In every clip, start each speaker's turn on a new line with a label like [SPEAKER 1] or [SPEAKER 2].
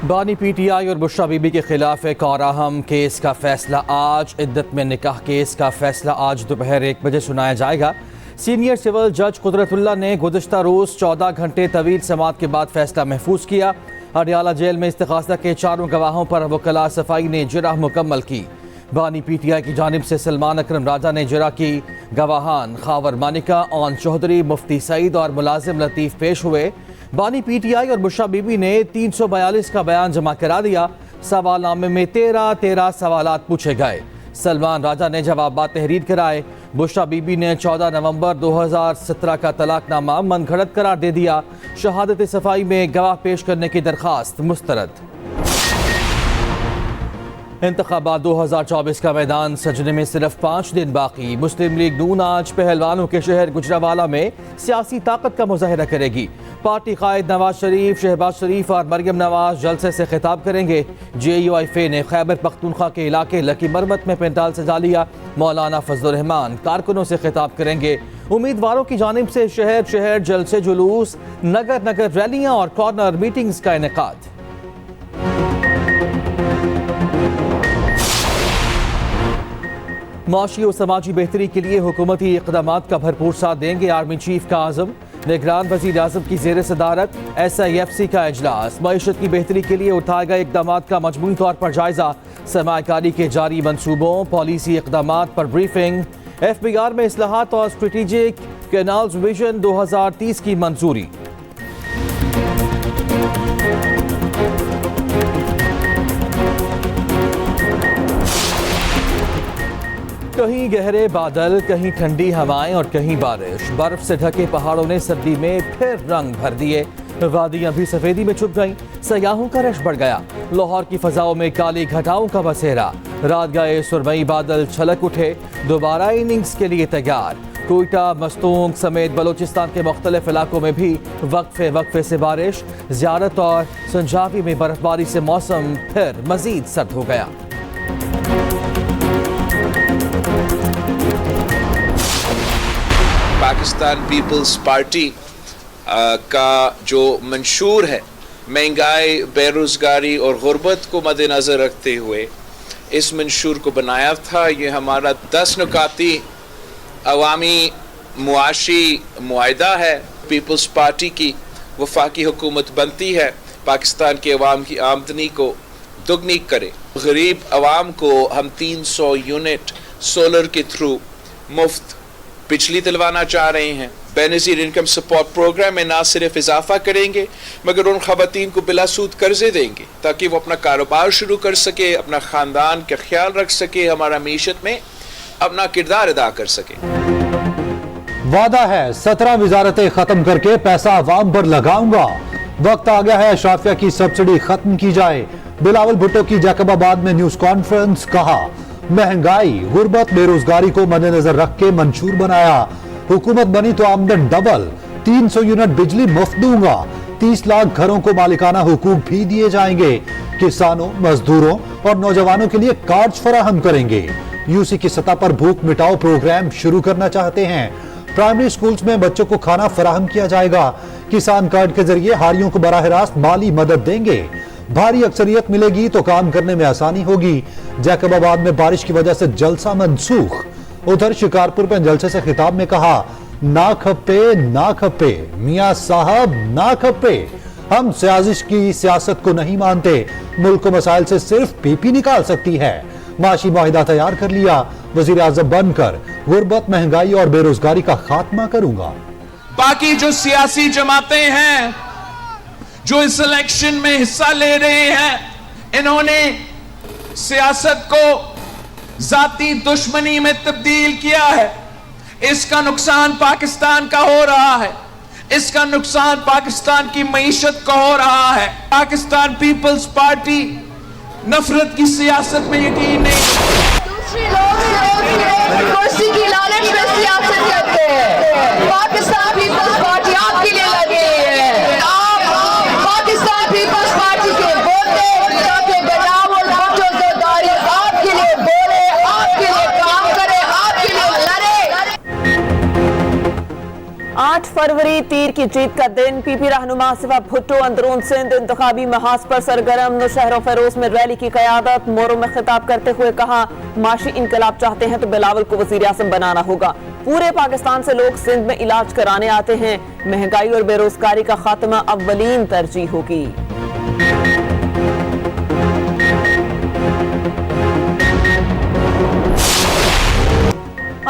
[SPEAKER 1] بانی P T I اور بشرا be be کے خلاف ایک اور اہم کیس کا فیصلہ آج۔ عدت میں نکاح کیس کا فیصلہ آج دوپہر 1 بجے سنایا جائے گا۔ سینئر سول جج قدرت اللہ نے گزشتہ روز 14 گھنٹے طویل سماعت کے بعد فیصلہ محفوظ کیا۔ اڈیالہ جیل میں استغاثہ کے 4 گواہوں پر وکلاء صفائی نے جرح مکمل کی۔ بانی پی ٹی آئی کی جانب سے سلمان اکرم راجہ نے جرح کی۔ گواہان خاور مانکا، اون چوہدری، مفتی سعید اور ملازم لطیف پیش ہوئے۔ بانی پی ٹی آئی اور بشرا بی بی نے 342 کا بیان جمع کرا دیا۔ سوال نامے میں 13 سوالات پوچھے گئے۔ سلمان راجہ نے جوابات تحریر کرائے۔ بشرا بی بی نے 14 نومبر 2017 کا طلاق نامہ من گھڑت قرار دے دیا۔ شہادت صفائی میں گواہ پیش کرنے کی درخواست مسترد۔ انتخابات 2024 کا میدان سجنے میں صرف 5 دن باقی۔ مسلم لیگ نون آج پہلوانوں کے شہر گجرانوالہ میں سیاسی طاقت کا مظاہرہ کرے گی۔ پارٹی قائد نواز شریف، شہباز شریف اور مریم نواز جلسے سے خطاب کریں گے۔ جے یو آئی فے نے خیبر پختونخوا کے علاقے لکی مرمت میں پینڈال سجا لیا۔ مولانا فضل الرحمان کارکنوں سے خطاب کریں گے۔ امیدواروں کی جانب سے شہر شہر جلسے جلوس، نگر ریلیاں اور کارنر میٹنگز کا انعقاد۔ معاشی و سماجی بہتری کے لیے حکومتی اقدامات کا بھرپور ساتھ دیں گے آرمی چیف کا عزم۔ نگران وزیر اعظم کی زیر صدارت SIFC کا اجلاس۔ معیشت کی بہتری کے لیے اٹھائے گئے اقدامات کا مجموعی طور پر جائزہ۔ سرمایہ کاری کے جاری منصوبوں، پالیسی اقدامات پر بریفنگ۔ FBR میں اصلاحات اور اسٹریٹجک کینالز ویژن 2030 کی منظوری۔ کہیں گہرے بادل، کہیں ٹھنڈی ہوائیں اور کہیں بارش۔ برف سے ڈھکے پہاڑوں نے سردی میں پھر رنگ بھر دیے۔ وادیاں بھی سفیدی میں چھپ گئیں۔ سیاحوں کا رش بڑھ گیا۔ لاہور کی فضاؤں میں کالی گھٹاؤں کا بسیرا۔ رات گئے سرمئی بادل چھلک اٹھے، دوبارہ اننگز کے لیے تیار۔ کوئٹہ، مستونگ سمیت بلوچستان کے مختلف علاقوں میں بھی وقفے سے بارش۔ زیارت اور سنجاوی میں برف باری سے موسم پھر مزید سرد ہو گیا۔
[SPEAKER 2] پاکستان پیپلز پارٹی کا جو منشور ہے مہنگائی، بے روزگاری اور غربت کو مد نظر رکھتے ہوئے اس منشور کو بنایا تھا۔ یہ ہمارا 10 نکاتی عوامی معاشی معاہدہ ہے۔ پیپلز پارٹی کی وفاقی حکومت بنتی ہے، پاکستان کے عوام کی آمدنی کو دگنی کرے۔ غریب عوام کو ہم 300 یونٹ سولر کے تھرو مفت بجلی دلوانا چاہ رہے ہیں۔ بے نظیر انکم سپورٹ پروگرام میں نہ صرف اضافہ کریں گے مگر ان خواتین کو بلا سود قرضے دیں گے تاکہ وہ اپنا کاروبار شروع کر سکے، اپنا خاندان کا خیال رکھ سکے، ہمارا معیشت میں اپنا کردار ادا کر سکے۔
[SPEAKER 3] وعدہ ہے 17 وزارتیں ختم کر کے پیسہ عوام پر لگاؤں گا۔ وقت آ گیا ہے اشرافیہ کی سبسڈی ختم کی جائے۔ بلاول بھٹو کی جیکب آباد میں نیوز کانفرنس۔ کہا مہنگائی، غربت، بے روزگاری کو مد نظر رکھ کے منشور بنایا۔ حکومت بنی تو آمدن ڈبل، 300 یونٹ بجلی مفت دوں گا، 30 لاکھ گھروں کو مالکانہ حقوق بھی دیے جائیں گے۔ کسانوں، مزدوروں اور نوجوانوں کے لیے کارڈز فراہم کریں گے۔ UC کی سطح پر بھوک مٹاؤ پروگرام شروع کرنا چاہتے ہیں۔ پرائمری سکولز میں بچوں کو کھانا فراہم کیا جائے گا۔ کسان کارڈ کے ذریعے ہاریوں کو براہ راست مالی مدد دیں گے۔ بھاری اکثریت ملے گی تو کام کرنے میں آسانی ہوگی۔ جیکب آباد میں بارش کی وجہ سے جلسہ منسوخ۔ ادھر شکارپور میں جلسے سے خطاب میں کہا نہ کھپے میاں صاحب نہ کھپے، ہم سازش کی سیاست کو نہیں مانتے، ملک کو مسائل سے صرف پی پی نکال سکتی ہے۔ معاشی معاہدہ تیار کر لیا، وزیر اعظم بن کر غربت، مہنگائی اور بے روزگاری کا خاتمہ کروں گا۔
[SPEAKER 2] باقی جو سیاسی جماعتیں ہیں جو اس الیکشن میں حصہ لے رہے ہیں، انہوں نے سیاست کو ذاتی دشمنی میں تبدیل کیا ہے۔ اس کا نقصان پاکستان کا ہو رہا ہے، اس کا نقصان پاکستان کی معیشت کا ہو رہا ہے۔ پاکستان پیپلز پارٹی نفرت کی سیاست میں یقین نہیں۔
[SPEAKER 4] دوسری لوگ کرسی کی لالچ میں سیاست کرتے ہیں۔ پاکستان پیپلز پارٹی آپ کے لیے لگی ہے۔ آپ پاکستان پیپلز پارٹی کے بولتے تاکہ بلاول بھٹو زرداری آپ کے لیے بولے، آپ کے لیے کام کرے، آپ کے لیے لڑے۔
[SPEAKER 5] 8 फरवरी तीर की जीत का दिन। पीपी रहनुमा सिवा भुट्टो अंदरून सिंध इंतखाबी महाज पर सरगर्म। नौशहर फेरोज में रैली की क़यादत। मोरो में खिताब करते हुए कहा, माशी इनकलाब चाहते हैं तो बिलावल को वज़ीर आज़म बनाना होगा। पूरे पाकिस्तान से लोग सिंध में इलाज कराने आते हैं। महंगाई और बेरोजगारी का खात्मा अव्वलीन तरजीह होगी।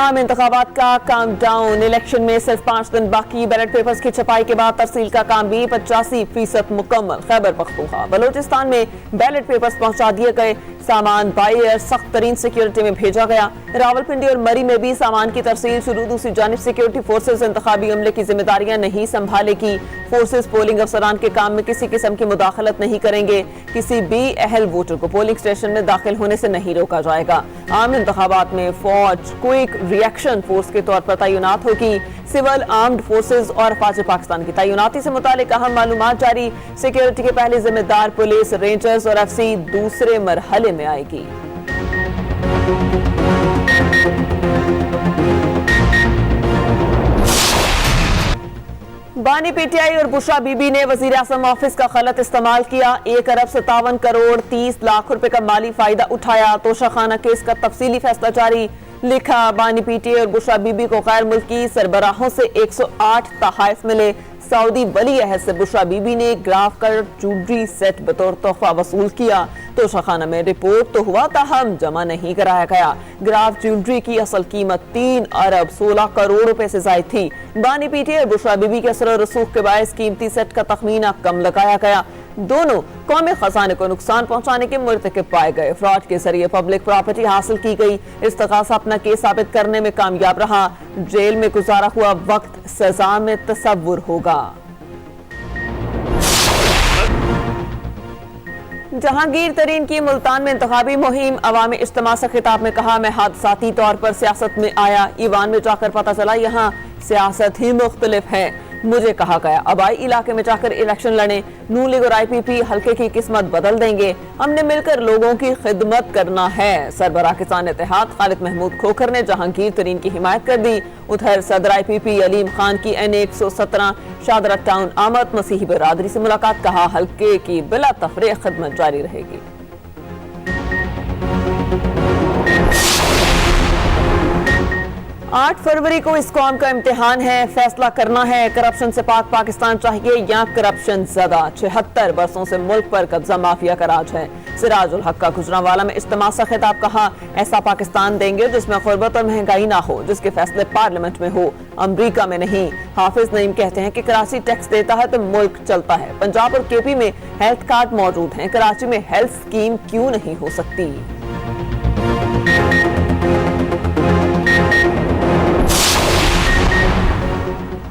[SPEAKER 5] आम इंतखाबात का काम डाउन। इलेक्शन में सिर्फ 5 दिन बाकी। बैलेट पेपर्स की छपाई के बाद तरसील का काम भी 85% मुकम्मल। खैबर पख्तूनख्वा बलोचिस्तान में बैलेट पेपर्स पहुंचा दिए गए। सामान बाई एयर सख्त तरीन सिक्योरिटी में भेजा गया। रावलपिंडी और मरी में भी सामान की तरसील शुरू। दूसरी जानिब सिक्योरिटी फोर्सेज इंतखाबी अमले की जिम्मेदारियां नहीं संभालेगी। फोर्सेज पोलिंग अफसरान के काम में किसी किस्म की मुदाखलत नहीं करेंगे। किसी भी अहल वोटर को पोलिंग स्टेशन में दाखिल होने से नहीं रोका जाएगा। आम इंतखाबात में फौज क्विक रिएक्शन फोर्स के तौर पर तैनात होगी। सिविल आर्म्ड फोर्सेज और अफवाज पाकिस्तान की तैनाती से मुतालिक अहम मालूमात जारी। सिक्योरिटी के पहले जिम्मेदार पुलिस, रेंजर्स और एफसी दूसरे मरहले में आएगी। बानी पीटीआई और बुशरा बीबी ने वजीर आज़म ऑफिस का गलत इस्तेमाल किया। 1 अरब 57 करोड़ 30 लाख रुपए का माली फायदा उठाया। तोशाखाना केस का तफसीली फैसला जारी। लिखा, बानी पीटीआई और बुशरा बीबी को गैर मुल्की सरबराहों से 108 तहाइफ मिले। सऊदी वली अहद से बुशरा बीबी ने ग्राफ कर ज्वेलरी सेट बतौर तोहफा वसूल किया। तोशाखाना में रिपोर्ट तो हुआ, ताहम जमा नहीं कराया गया। ग्राफ ज्वेलरी की असल कीमत 3 अरब 16 करोड़ रुपए से जायद थी। बानी पीटीआई और बुशरा बीबी के असर और रसूख के बायस कीमती सेट का तखमीना कम लगाया गया। दोनों कौमी खजाने को नुकसान पहुंचाने के मुर्तकिब पाए गए। फ्रॉड के जरिए पब्लिक प्रॉपर्टी हासिल की गई। इस्तगासा अपना केस साबित करने में कामयाब रहा। जेल में गुजारा हुआ वक्त सजा में तसव्वुर होगा। जहांगीर तरीन की मुल्तान में इंतखाबी मुहिम। अवामी इज्तिमा से खिताब में कहा, मैं हादसाती तौर पर सियासत में आया। ईवान में जाकर पता चला यहाँ सियासत ही मुख्तलिफ है। मुझे कहा गया अबाई इलाके में जाकर इलेक्शन लड़े। नून लीग और IPP हल्के की किस्मत बदल देंगे। हमने मिलकर लोगों की खिदमत करना है। सरबराह किसान इत्तेहाद खालिद महमूद खोखर ने जहांगीर तरीन की हिमायत कर दी। उधर सदर IPP अलीम खान की N117 शादरा टाउन आमद। मसीही बरादरी से मुलाकात, कहा हल्के की बिला तफरीक खिदमत जारी रहेगी। 8 फरवरी को इस कौम का इम्तिहान है। फैसला करना है, करप्शन से पाक पाकिस्तान चाहिए या करप्शन ज़दा। 76 बरसों से मुल्क पर कब्जा माफिया का राज है। सिराजुल हक का गुजरांवाला में इज्तिमा से खिताब, कहा ऐसा पाकिस्तान देंगे जिसमें गुर्बत और महंगाई ना हो, जिसके फैसले पार्लियामेंट में हो, अमरीका में नहीं। हाफिज नईम कहते हैं कि कराची टैक्स देता है तो मुल्क चलता है। पंजाब और KP में हेल्थ कार्ड मौजूद हैं, कराची में हेल्थ स्कीम क्यों नहीं हो सकती।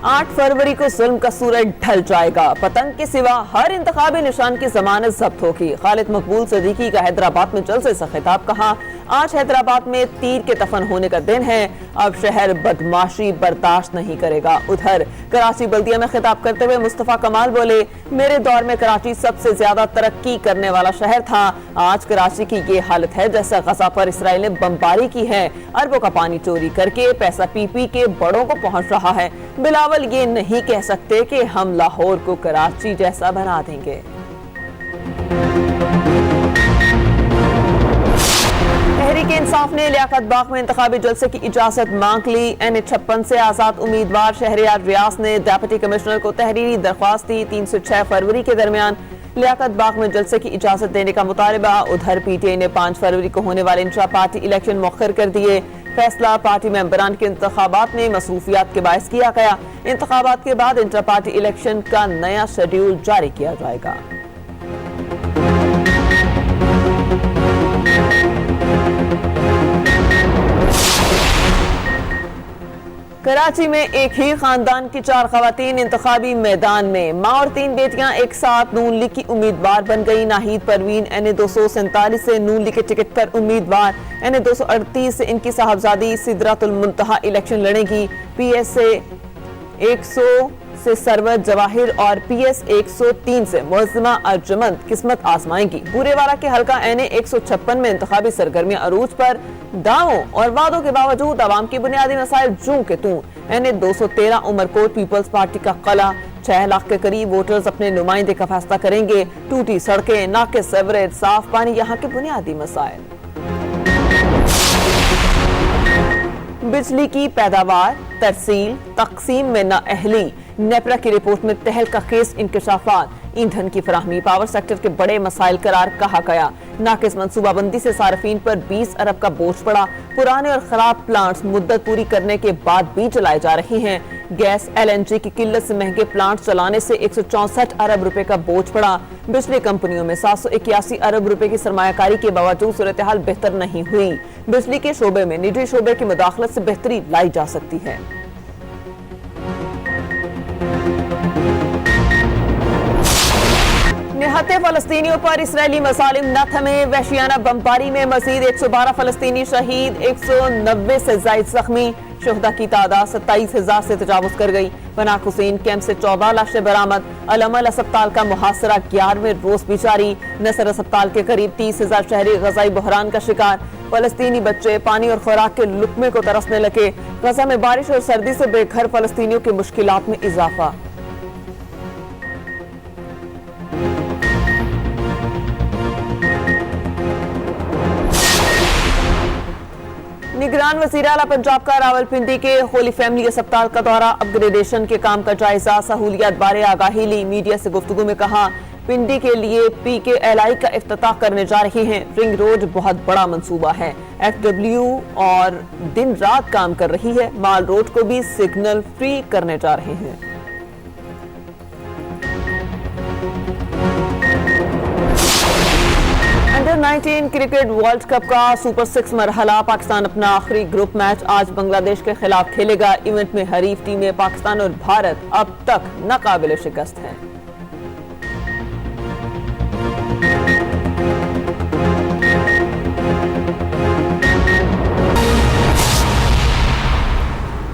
[SPEAKER 5] 8 फरवरी को जुल्म का सूरज ढल जाएगा। पतंग के सिवा हर इंतखाबी निशान की जमानत जब्त होगी। खालिद मकबूल सदीकी का हैदराबाद में जलसे से खिताब, कहा आज हैदराबाद में तीर के दफन होने का दिन है। अब शहर बदमाशी बर्दाश्त नहीं करेगा। उधर कराची बल्दिया में खिताब करते हुए मुस्तफा कमाल बोले, मेरे दौर में कराची सबसे ज्यादा तरक्की करने वाला शहर था। आज कराची की ये हालत है जैसे गजा पर इसराइल ने बमबारी की है। अरबों का पानी चोरी करके पैसा PP के बड़ों को पहुंच रहा है। बिलावल ये नहीं कह सकते कि हम लाहौर को कराची जैसा बना देंगे। तहरीक इंसाफ ने लियाकत बाग में इंतखाबी जलसे की इजाजत मांग ली। N56 से आजाद उम्मीदवार शहरियार रियाज ने डिप्टी कमिश्नर को तहरीरी दरख्वास्त दी। 3 से 6 फरवरी के दरमियान लियाकत बाग में जलसे की इजाजत देने का मुतालबा। उधर PTI ने 5 फरवरी को होने वाले इंट्रा पार्टी इलेक्शन मुअख्खर कर दिए। फैसला पार्टी मेंबरान के इंतखाबात में मसरूफियात के बायस किया गया। इंतखाबात के बाद इंट्रा पार्टी इलेक्शन का नया शेड्यूल जारी किया जाएगा। कराची में एक ही खानदान की 4 खवातीन इंतखाबी मैदान में। माँ और 3 बेटियां एक साथ नून लीग की उम्मीदवार बन गई। नाहिद परवीन N247 से नून लीग के टिकट पर उम्मीदवार। N238 से इनकी साहबजादी सिदरातुल मुंतहा इलेक्शन लड़ेगी। PS से से सरवत जवाहिर और PS 103 से मुअज़्ज़मा अर्जुमंद किस्मत आजमाएंगी। बूरेवाला के हल्का NA 156 में इंतखाबी सरगर्मियां अरूज पर। दावों और वादों के बावजूद आवाम की बुनियादी मसाइल जूं के तूं। NA 213 उमरकोट पीपल्स पार्टी का कला। 6 लाख के करीब वोटर्स अपने नुमाइंदे का फैसला करेंगे। टूटी सड़कें, नाके, सेवरेज, साफ पानी यहाँ के बुनियादी मसाइल। बिजली की पैदावार, तरसील, तकसीम में नाअहली। नेपरा की रिपोर्ट में तहलका खेज इंकशाफात। ईंधन की फराहमी पावर सेक्टर के बड़े मसाइल करार कहा गया। नाकिस मनसूबाबंदी से सार्फिन पर 20 अरब का बोझ पड़ा। पुराने और खराब प्लांट्स मुद्दत पूरी करने के बाद भी चलाए जा रहे हैं। गैस LNG की किल्लत से महंगे प्लांट चलाने से 164 अरब रुपए का बोझ पड़ा। बिजली कंपनियों में 781 अरब रुपए की सरमायाकारी के बावजूद सूरत हाल बेहतर नहीं हुई। बिजली के शोबे में निजी शोबे की मुदाखलत से बेहतरी लाई जा सकती है। निहत्ते फलस्तीनियों पर इसराइली मसालिम न थमे। वहशियाना बमबारी में मजीद 112 फलस्तीनी शहीद, 190 से जायद जख्मी। शोहदा की तादाद 27,000 से तजावुज कर गई। पनाह हुसैन कैंप से 14 लाशें बरामद। अलमल अस्पताल का मुहासरा 11वें रोज भी जारी। नसर अस्पताल के करीब 30,000 शहरी गजाई बहरान का शिकार। फलस्तीनी बच्चे पानी और खुराक के लुकमे को तरसने लगे। गजा में बारिश और सर्दी से बेघर फलस्तीनियों की मुश्किलात में इजाफा। निगरान वज़ीर आला पंजाब का रावलपिंडी के होली फैमिली अस्पताल का दौरा। अपग्रेडेशन के काम का जायजा, सहूलियात बारे आगाही ली। मीडिया से गुफ्तगू में कहा पिंडी के लिए PKLI का इफ्तिताह करने जा रहे हैं। रिंग रोड बहुत बड़ा मंसूबा है। FW और दिन रात काम कर रही है। माल रोड को भी सिग्नल फ्री करने जा रहे हैं। अंडर-19 क्रिकेट वर्ल्ड कप का सुपर 6 मरहला। पाकिस्तान अपना आखिरी ग्रुप मैच आज बांग्लादेश के खिलाफ खेलेगा। इवेंट में हरीफ टीमें पाकिस्तान और भारत अब तक नाकाबिले शिकस्त हैं।